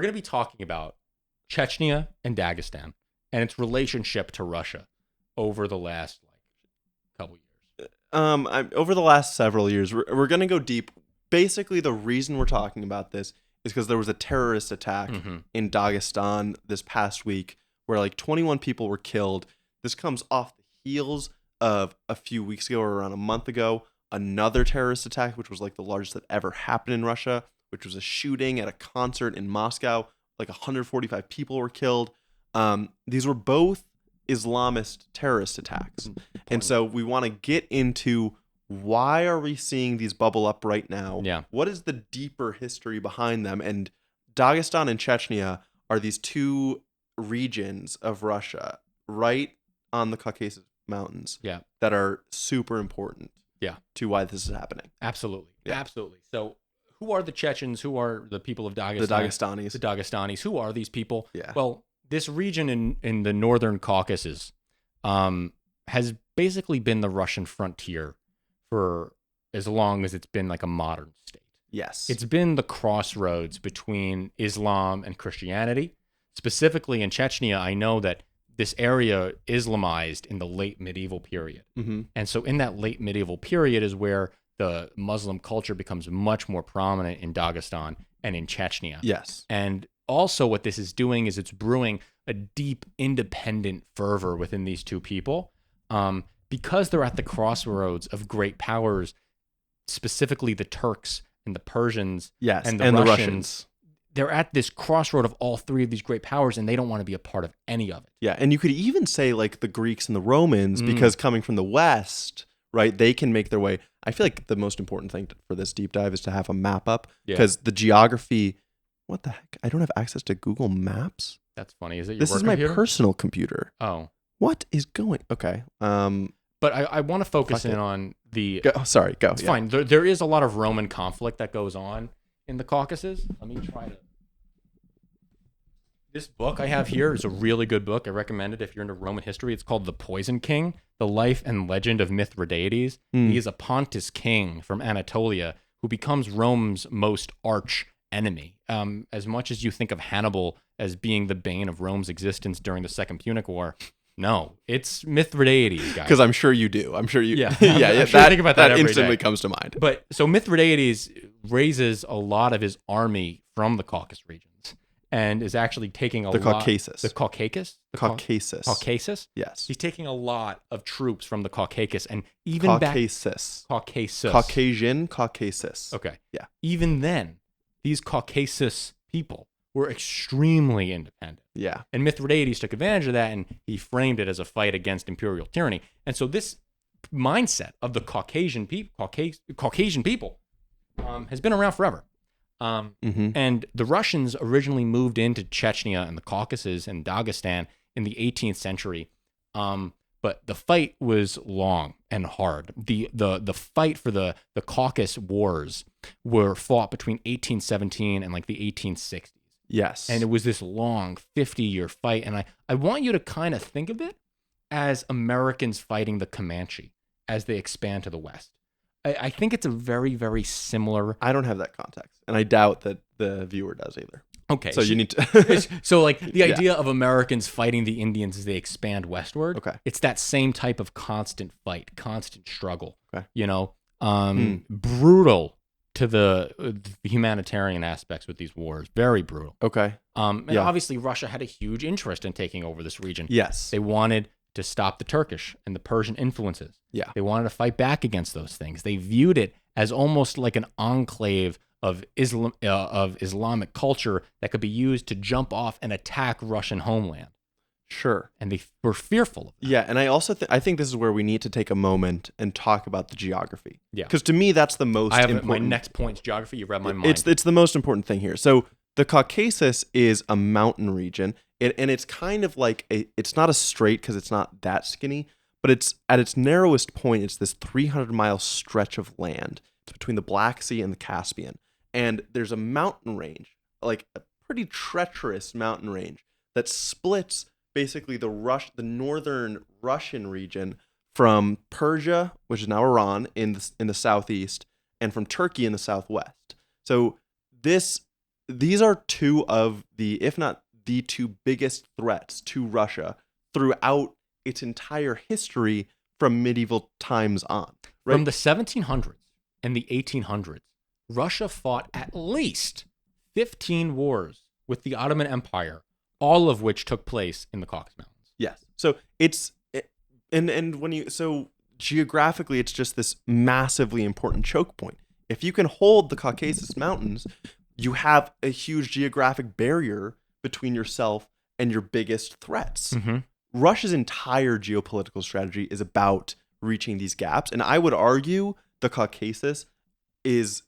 We're going to be talking about Chechnya and Dagestan and its relationship to Russia over the last couple years. Over the last several years, we're going to go deep. Basically, the reason we're talking about this is because there was a terrorist attack in Dagestan this past week where 21 people were killed. This comes off the heels of a few weeks ago or around a month ago, another terrorist attack, which was the largest that ever happened in Russia, which was a shooting at a concert in Moscow. 145 people were killed. These were both Islamist terrorist attacks. And so we want to get into why are we seeing these bubble up right now? Yeah. What is the deeper history behind them? And Dagestan and Chechnya are these two regions of Russia right on the Caucasus Mountains that are super important to why this is happening. Absolutely. Yeah. Absolutely. So who are the Chechens? Who are the people of Dagestan? The Dagestanis. The Dagestanis. Who are these people? Yeah. Well, this region in the northern Caucasus has basically been the Russian frontier for as long as it's been a modern state. Yes. It's been the crossroads between Islam and Christianity. Specifically in Chechnya, I know that this area Islamized in the late medieval period. Mm-hmm. And so in that late medieval period is where the Muslim culture becomes much more prominent in Dagestan and in Chechnya. Yes. And also what this is doing is it's brewing a deep independent fervor within these two people. Because they're at the crossroads of great powers, specifically the Turks and the Persians and the Russians. They're at this crossroad of all three of these great powers, and they don't want to be a part of any of it. Yeah, and you could even say the Greeks and the Romans, because coming from the West, right, they can make their way. I feel like the most important thing for this deep dive is to have a map up, because the geography, what the heck? I don't have access to Google Maps. That's funny. Is it your This work is my computer? personal computer. Oh. What is going? Okay. But I want to focus in on the... Go. It's fine. There is a lot of Roman conflict that goes on in the Caucasus. Let me try to... This book I have here is a really good book. I recommend it if you're into Roman history. It's called The Poison King, The Life and Legend of Mithridates. He is a Pontus king from Anatolia who becomes Rome's most arch enemy. As much as you think of Hannibal as being the bane of Rome's existence during the Second Punic War, no, it's Mithridates, guys. Because I'm sure you do. I'm sure you. Yeah, yeah. I think about that every instantly day. comes to mind. But so Mithridates raises a lot of his army from the Caucasus regions and is actually taking a lot. Caucasus. The Caucasus. Caucasus. Caucasus. Yes. He's taking a lot of troops from the Caucasus, and even Caucasus. Caucasus. Caucasian Caucasus. Okay. Yeah. Even then, these Caucasus people were extremely independent. Yeah. And Mithridates took advantage of that, and he framed it as a fight against imperial tyranny. And so this mindset of the Caucasian people has been around forever. And the Russians originally moved into Chechnya and the Caucasus and Dagestan in the 18th century. But the fight was long and hard. The fight for the Caucasus Wars were fought between 1817 and the 1860s. Yes. And it was this long 50-year fight. And I want you to kind of think of it as Americans fighting the Comanche as they expand to the West. I think it's a very, very similar... I don't have that context. And I doubt that the viewer does either. Okay. So you need to... So the idea of Americans fighting the Indians as they expand westward, okay, it's that same type of constant fight, constant struggle. Okay. Brutal to the humanitarian aspects with these wars. Very brutal. Okay. And obviously Russia had a huge interest in taking over this region. Yes. They wanted to stop the Turkish and the Persian influences. Yeah. They wanted to fight back against those things. They viewed it as almost like an enclave of Islamic culture that could be used to jump off and attack Russian homeland. Sure. And they were fearful of that. Yeah, and I also I think this is where we need to take a moment and talk about the geography. Yeah. Because to me, that's the most important. My next point's geography. You read my mind. It's the most important thing here. So the Caucasus is a mountain region, and it's kind of like it's not a straight because it's not that skinny, but it's at its narrowest point, it's this 300-mile stretch of land. It's between the Black Sea and the Caspian. And there's a mountain range, like a pretty treacherous mountain range that splits basically the northern Russian region from Persia, which is now Iran, in the southeast, and from Turkey in the southwest. So this these are two of the, if not the two biggest threats to Russia throughout its entire history from medieval times on. Right? From the 1700s and the 1800s, Russia fought at least 15 wars with the Ottoman Empire, all of which took place in the Caucasus Mountains. Yes. So so geographically, it's just this massively important choke point. If you can hold the Caucasus Mountains, you have a huge geographic barrier between yourself and your biggest threats. Mm-hmm. Russia's entire geopolitical strategy is about reaching these gaps. And I would argue the Caucasus is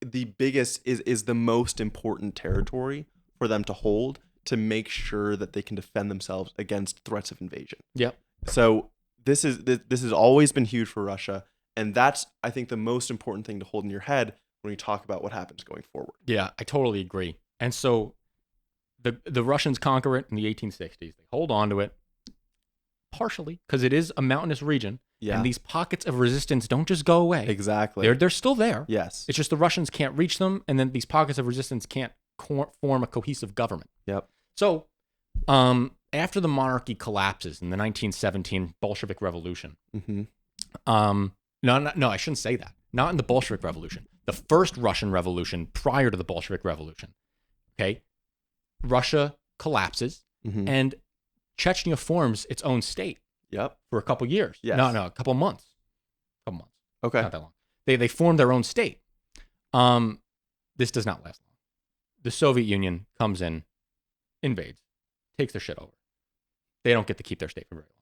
the biggest, is the most important territory for them to hold to make sure that they can defend themselves against threats of invasion. Yep. So this has always been huge for Russia. And that's, I think, the most important thing to hold in your head when you talk about what happens going forward. Yeah, I totally agree. And so the Russians conquer it in the 1860s. They hold on to it partially because it is a mountainous region. Yeah. And these pockets of resistance don't just go away. Exactly. They're still there. Yes. It's just the Russians can't reach them, and then these pockets of resistance can't form a cohesive government. Yep. So, after the monarchy collapses in the 1917 Bolshevik Revolution, Mm-hmm. no, I shouldn't say that. Not in the Bolshevik Revolution. The first Russian Revolution prior to the Bolshevik Revolution. Okay, Russia collapses, Mm-hmm. and Chechnya forms its own state Yep. for a couple years. Yes. No, a couple months. Okay. Not that long. They formed their own state. This does not last long. The Soviet Union comes in, invades, takes their shit over. They don't get to keep their state for very long.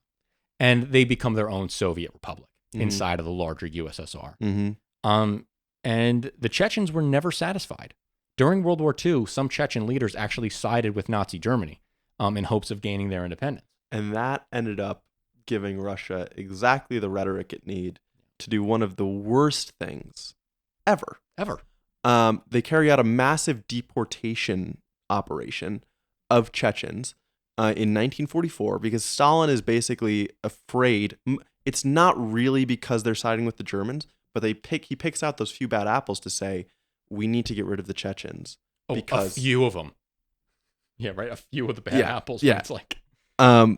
And they become their own Soviet republic inside of the larger USSR. Mm-hmm. And the Chechens were never satisfied. During World War II, some Chechen leaders actually sided with Nazi Germany in hopes of gaining their independence. And that ended up giving Russia exactly the rhetoric it needed to do one of the worst things ever. They carry out a massive deportation operation of Chechens in 1944 because Stalin is basically afraid. It's not really because they're siding with the Germans, but he picks out those few bad apples to say, we need to get rid of the Chechens. Oh, because a few of them. Yeah, right. A few of the bad apples. Yeah. It's like, but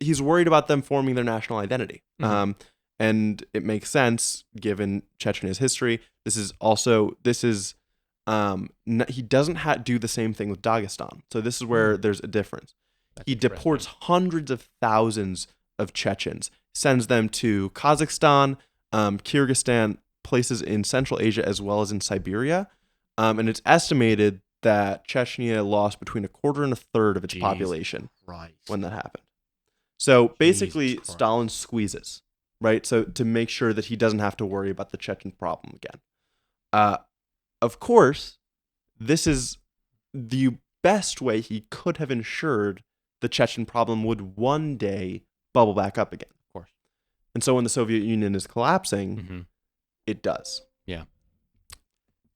he's worried about them forming their national identity. Mhm. And it makes sense given Chechenya's history. He doesn't do the same thing with Dagestan. So this is where there's a difference. He deports hundreds of thousands of Chechens, sends them to Kazakhstan, Kyrgyzstan, places in Central Asia, as well as in Siberia. And it's estimated that Chechnya lost between a quarter and a third of its population when that happened. So basically, Stalin squeezes, right? So to make sure that he doesn't have to worry about the Chechen problem again. Of course, this is the best way he could have ensured the Chechen problem would one day bubble back up again. Of course. And so when the Soviet Union is collapsing, Mm-hmm. it does. Yeah.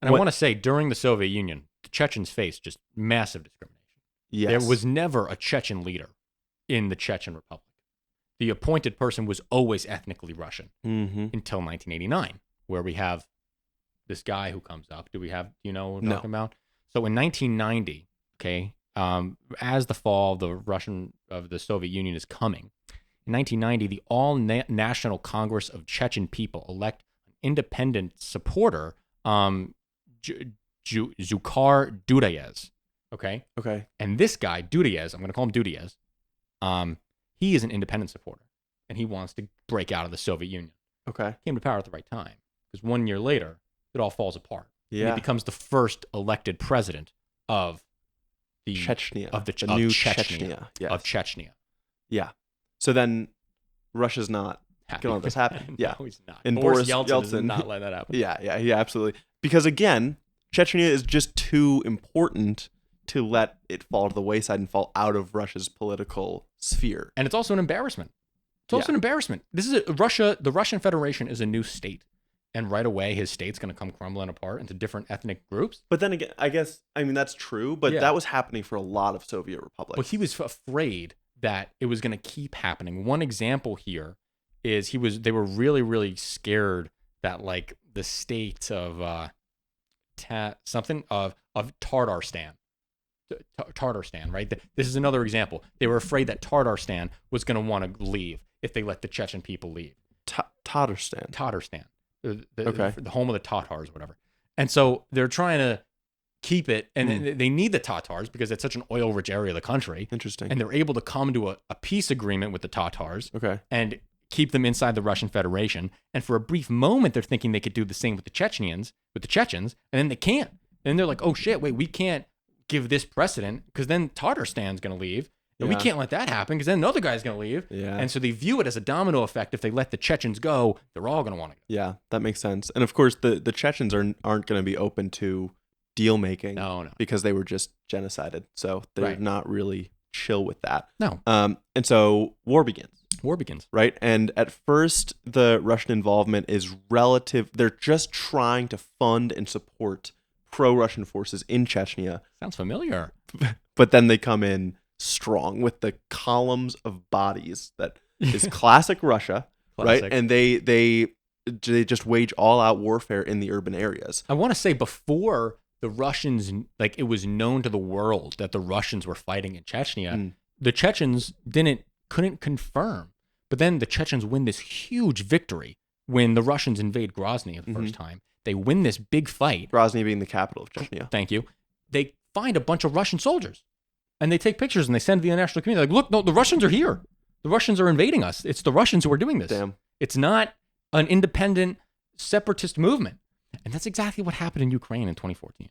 And I want to say, during the Soviet Union, the Chechens faced just massive discrimination. Yes. There was never a Chechen leader in the Chechen Republic. The appointed person was always ethnically Russian until 1989, where we have this guy who comes up. Do you know what we're talking about? So in 1990, okay, as the fall of the Soviet Union is coming, in 1990, the All-National Congress of Chechen People elect an independent supporter, Zukar Dudayev. Okay? Okay. And this guy, Dudayev, I'm going to call him Dudayev, he is an independent supporter, and he wants to break out of the Soviet Union. Okay. Came to power at the right time, because 1 year later, it all falls apart. Yeah. And he becomes the first elected president of the Chechnya. of the new Chechnya. Yes. Of Chechnya. Yeah. So then Russia's not going to let this happen. Yeah. No, he's not. And Boris Yeltsin does not let that happen. Yeah, absolutely. Because again, Chechnya is just too important to let it fall to the wayside and fall out of Russia's political sphere. And it's also an embarrassment. It's also an embarrassment. This is Russia. The Russian Federation is a new state. And right away, his state's going to come crumbling apart into different ethnic groups. But then again, that's true, but that was happening for a lot of Soviet republics. But he was afraid that it was going to keep happening. One example here is they were really, really scared that like the state of of Tatarstan. Tatarstan, right? This is another example. They were afraid that Tatarstan was going to want to leave if they let the Chechen people leave. Tatarstan. The home of the Tatars, whatever. And so they're trying to keep it, and they need the Tatars because it's such an oil-rich area of the country. Interesting. And they're able to come to a peace agreement with the Tatars and keep them inside the Russian Federation. And for a brief moment, they're thinking they could do the same with the Chechens, and then they can't. And they're like, oh shit, wait, we can't give this precedent because then Tatarstan's going to leave. And we can't let that happen because then another guy's going to leave. Yeah. And so they view it as a domino effect. If they let the Chechens go, they're all going to want to go. Yeah, that makes sense. And of course, the Chechens aren't going to be open to deal making. No. Because they were just genocided. So they're not really chill with that. No. And so war begins. Right? And at first, the Russian involvement is relative. They're just trying to fund and support pro-Russian forces in Chechnya. Sounds familiar. But then they come in strong with the columns of bodies that is classic Russia, right? And they just wage all-out warfare in the urban areas. I want to say before the Russians, like it was known to the world that the Russians were fighting in Chechnya, the Chechens couldn't confirm. But then the Chechens win this huge victory when the Russians invade Grozny the first time. They win this big fight. Grozny being the capital of Chechnya. Thank you. They find a bunch of Russian soldiers and they take pictures and they send to the international community. Like, look, no, the Russians are here. The Russians are invading us. It's the Russians who are doing this. Damn. It's not an independent separatist movement. And that's exactly what happened in Ukraine in 2014.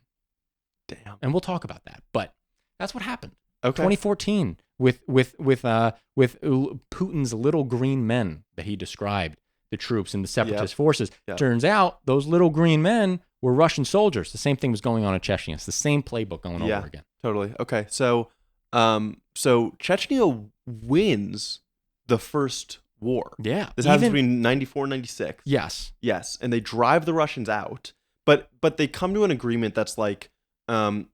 Damn. And we'll talk about that. But that's what happened. Okay. 2014 with Putin's little green men that he described, the troops and the separatist forces. Turns out those little green men were Russian soldiers. The same thing was going on in Chechnya. It's the same playbook going over again. Totally. Okay. So Chechnya wins the first war. Yeah. This happens between 94 and 96. Yes. Yes. And they drive the Russians out, but they come to an agreement that's like, we're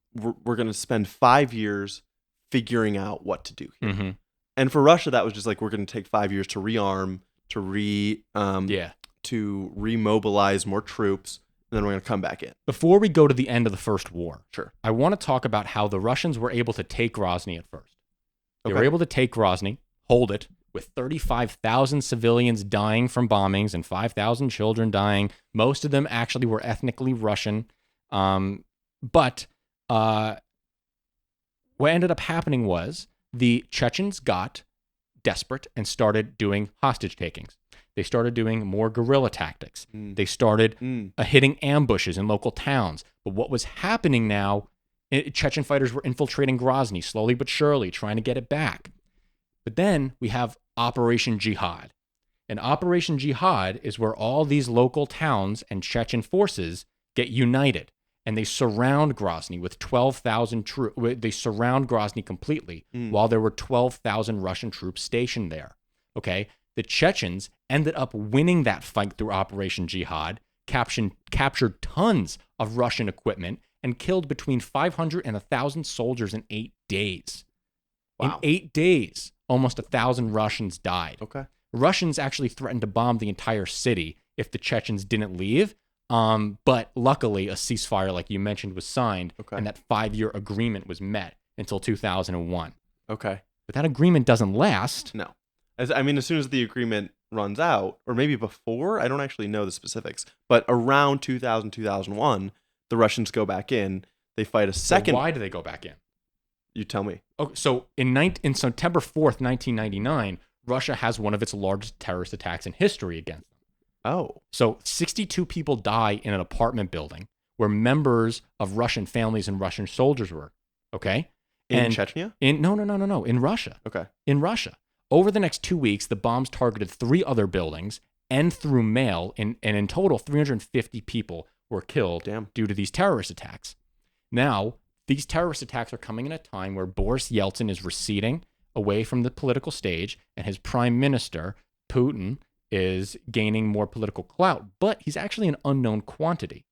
going to spend 5 years figuring out what to do here. Mm-hmm. And for Russia, that was just like, we're going to take 5 years to rearm, to remobilize more troops, and then we're going to come back in. Before we go to the end of the first war, sure, I want to talk about how the Russians were able to take Grozny at first. They were able to take Grozny, hold it, with 35,000 civilians dying from bombings and 5,000 children dying. Most of them actually were ethnically Russian. But what ended up happening was the Chechens got desperate and started doing hostage takings. They started doing more guerrilla tactics. They started hitting ambushes in local towns. But what was happening now, Chechen fighters were infiltrating Grozny slowly but surely, trying to get it back. But then we have Operation Jihad. And Operation Jihad is where all these local towns and Chechen forces get united. And they surround Grozny with 12,000 troops. They surround Grozny completely while there were 12,000 Russian troops stationed there. Okay? The Chechens ended up winning that fight through Operation Jihad, captured tons of Russian equipment, and killed between 500 and 1,000 soldiers in 8 days. Wow. In 8 days, almost 1,000 Russians died. Okay. Russians actually threatened to bomb the entire city if the Chechens didn't leave. But luckily, a ceasefire, like you mentioned, was signed, and that 5-year agreement was met until 2001. Okay. But that agreement doesn't last. No. As soon as the agreement runs out, or maybe before, I don't actually know the specifics, but around 2000, 2001, the Russians go back in. They fight a second. Why do they go back in? You tell me. Okay, so in September 4th, 1999, Russia has one of its largest terrorist attacks in history against them. Oh. So 62 people die in an apartment building where members of Russian families and Russian soldiers were. Okay? In Chechnya? No. In Russia. Okay. In Russia. Over the next 2 weeks, the bombs targeted 3 other buildings and through mail, and in total, 350 people were killed due to these terrorist attacks. Now, these terrorist attacks are coming in a time where Boris Yeltsin is receding away from the political stage, and his prime minister, Putin, is gaining more political clout, but he's actually an unknown quantity.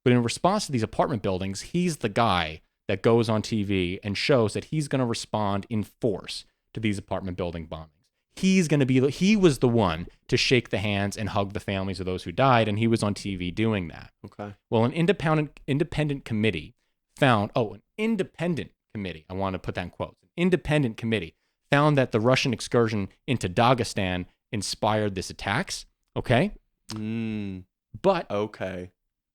But in response to these apartment buildings, he's the guy that goes on TV and shows that he's going to respond in force to these apartment building bombings. He was the one to shake the hands and hug the families of those who died, and he was on TV doing that. Okay. Well, an independent committee found, an independent committee, I want to put that in quotes, an independent committee found that the Russian excursion into Dagestan inspired this attacks. Okay. But Okay.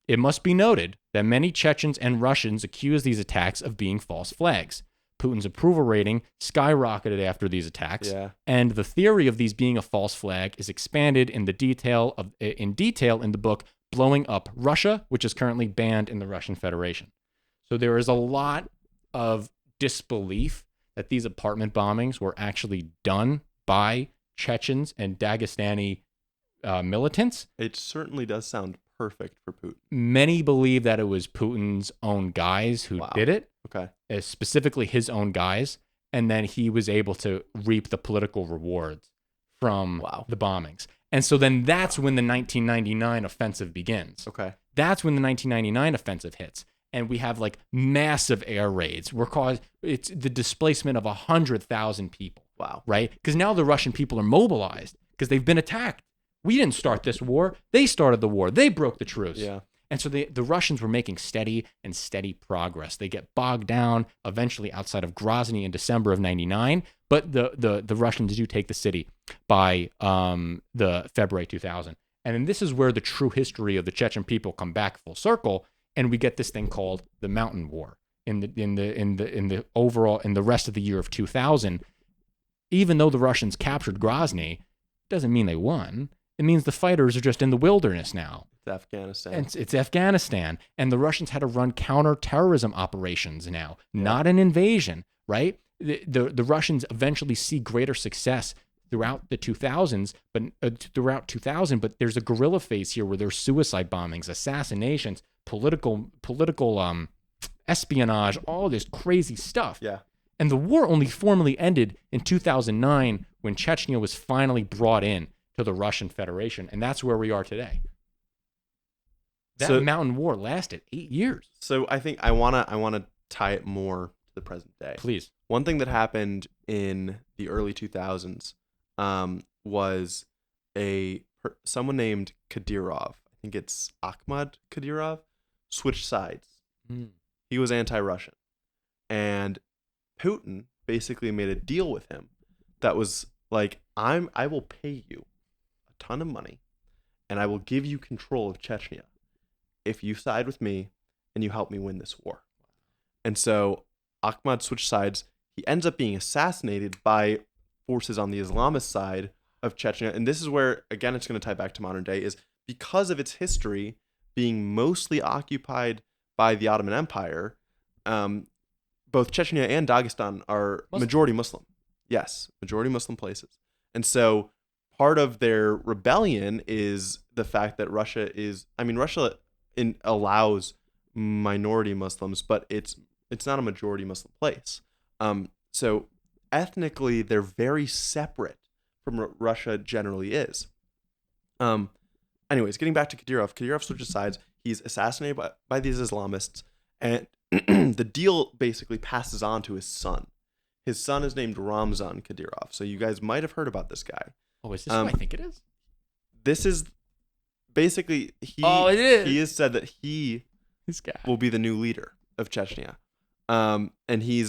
it must be noted that many Chechens and Russians accuse these attacks of being false flags. Putin's approval rating skyrocketed after these attacks, Yeah. and the theory of these being a false flag is expanded in detail in the book Blowing Up Russia, which is currently banned in the Russian Federation. So there is a lot of disbelief that these apartment bombings were actually done by Chechens and Dagestani militants. It certainly does sound perfect for Putin. Many believe that it was Putin's own guys who did it. Okay. Specifically his own guys, and then he was able to reap the political rewards from the bombings. And so then that's when the 1999 offensive begins. Okay. That's when the 1999 offensive hits. And we have like massive air raids. It's the displacement of 100,000 people. Wow. Right? Because now the Russian people are mobilized because they've been attacked. We didn't start this war. They started the war. They broke the truce. Yeah. And so the Russians were making steady progress. They get bogged down eventually outside of Grozny in December of 99, but the Russians do take the city by the February 2000. And then this is where the true history of the Chechen people come back full circle, and we get this thing called the Mountain War in the rest of the year of 2000. Even though the Russians captured Grozny, doesn't mean they won. It means the fighters are just in the wilderness now. It's Afghanistan. And it's Afghanistan. And the Russians had to run counterterrorism operations now, not an invasion, right? The Russians eventually see greater success throughout the 2000s, but there's a guerrilla phase here where there's suicide bombings, assassinations, political espionage, all this crazy stuff. Yeah. And the war only formally ended in 2009 when Chechnya was finally brought in to the Russian Federation, and that's where we are today. That mountain war lasted 8 years. So I think I wanna tie it more to the present day. Please. One thing that happened in the early 2000s was someone named Kadyrov. I think it's Ahmad Kadyrov switched sides. He was anti-Russian, and Putin basically made a deal with him that was like, I will pay you a ton of money, and I will give you control of Chechnya if you side with me and you help me win this war. And so Ahmad switched sides. He ends up being assassinated by forces on the Islamist side of Chechnya. And this is where, again, it's going to tie back to modern day, is because of its history being mostly occupied by the Ottoman Empire, both Chechnya and Dagestan are majority Muslim. Yes, majority Muslim places. And so part of their rebellion is the fact that Russia allows minority Muslims, but it's not a majority Muslim place. So ethnically, they're very separate from what Russia generally is. Anyways, getting back to Kadyrov. Kadyrov switches sides. He's assassinated by these Islamists, and the deal basically passes on to his son. His son is named Ramzan Kadyrov. So you guys might have heard about this guy. Oh, is this who I think it is? This is basically it is. He has said that this guy will be the new leader of Chechnya. And he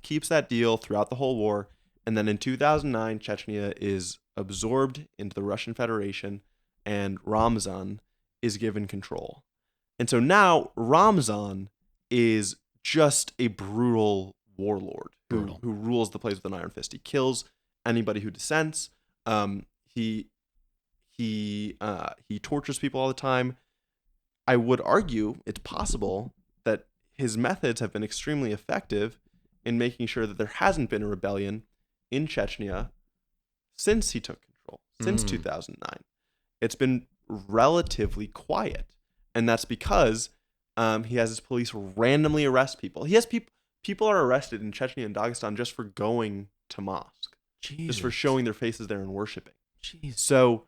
keeps that deal throughout the whole war. And then in 2009, Chechnya is absorbed into the Russian Federation, and Ramzan is given control. And so now Ramzan is just a brutal warlord who rules the place with an iron fist. He kills anybody who dissents. He tortures people all the time. I would argue it's possible that his methods have been extremely effective in making sure that there hasn't been a rebellion in Chechnya since he took control, since 2009. It's been relatively quiet, and that's because he has his police randomly arrest people. He has people are arrested in Chechnya and Dagestan just for going to mosque, just for showing their faces there and worshiping. Jeez. So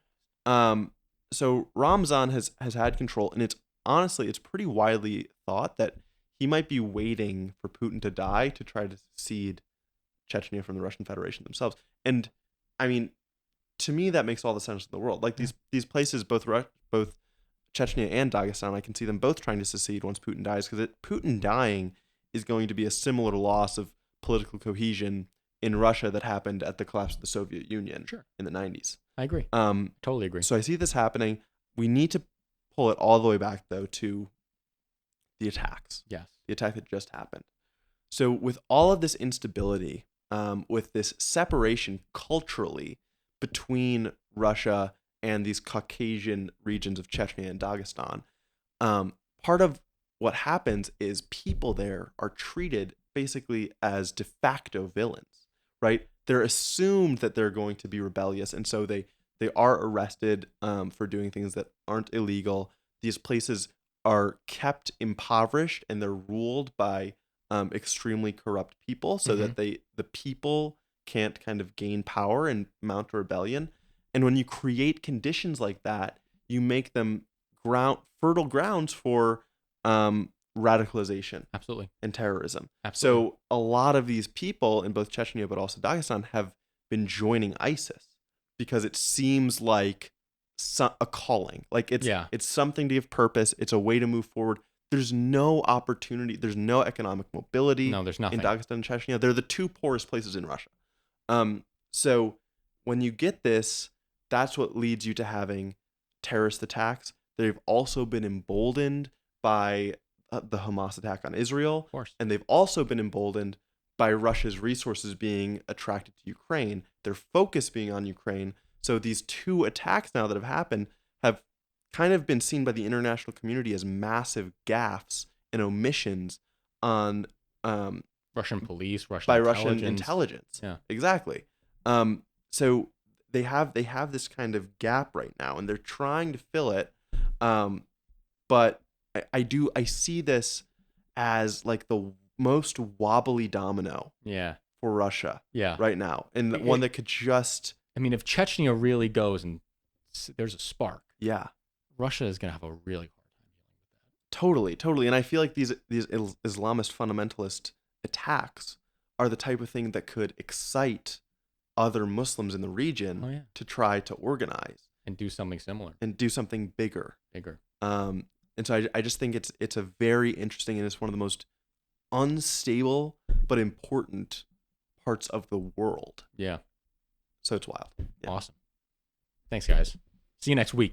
Ramzan has had control, and it's pretty widely thought that he might be waiting for Putin to die to try to secede Chechnya from the Russian Federation themselves. And I mean, to me, that makes all the sense in the world. Like these places, both Chechnya and Dagestan, I can see them both trying to secede once Putin dies, because Putin dying is going to be a similar loss of political cohesion in Russia that happened at the collapse of the Soviet Union in the 90s. I agree. Totally agree. So I see this happening. We need to pull it all the way back, though, to the attacks. Yes. The attack that just happened. So with all of this instability, with this separation culturally between Russia and these Caucasian regions of Chechnya and Dagestan, part of what happens is people there are treated basically as de facto villains, right? They're assumed that they're going to be rebellious, and so they are arrested for doing things that aren't illegal. These places are kept impoverished, and they're ruled by extremely corrupt people, so that the people can't kind of gain power and mount a rebellion. And when you create conditions like that, you make them fertile grounds for radicalization, absolutely, and terrorism. Absolutely. So a lot of these people in both Chechnya but also Dagestan have been joining ISIS because it seems like a calling. Like it's something to give purpose. It's a way to move forward. There's no opportunity. There's no economic mobility. No, there's nothing. In Dagestan and Chechnya. They're the two poorest places in Russia. So when you get this, that's what leads you to having terrorist attacks. They've also been emboldened by the Hamas attack on Israel. Of course. And they've also been emboldened by Russia's resources being attracted to Ukraine, their focus being on Ukraine. So these two attacks now that have happened have kind of been seen by the international community as massive gaffes and omissions on Russian police, Russian intelligence. Yeah, exactly. So they have this kind of gap right now, and they're trying to fill it. But I see this as like the most wobbly domino. Yeah. For Russia. Yeah. Right now, and one that could just. I mean, if Chechnya really goes and there's a spark. Yeah. Russia is going to have a really hard time dealing with that. Totally. And I feel like these Islamist fundamentalist attacks are the type of thing that could excite other Muslims in the region to try to organize. And do something similar. And do something bigger. And so I just think it's a very interesting, and it's one of the most unstable but important parts of the world. Yeah. So it's wild. Yeah. Awesome. Thanks, guys. See you next week.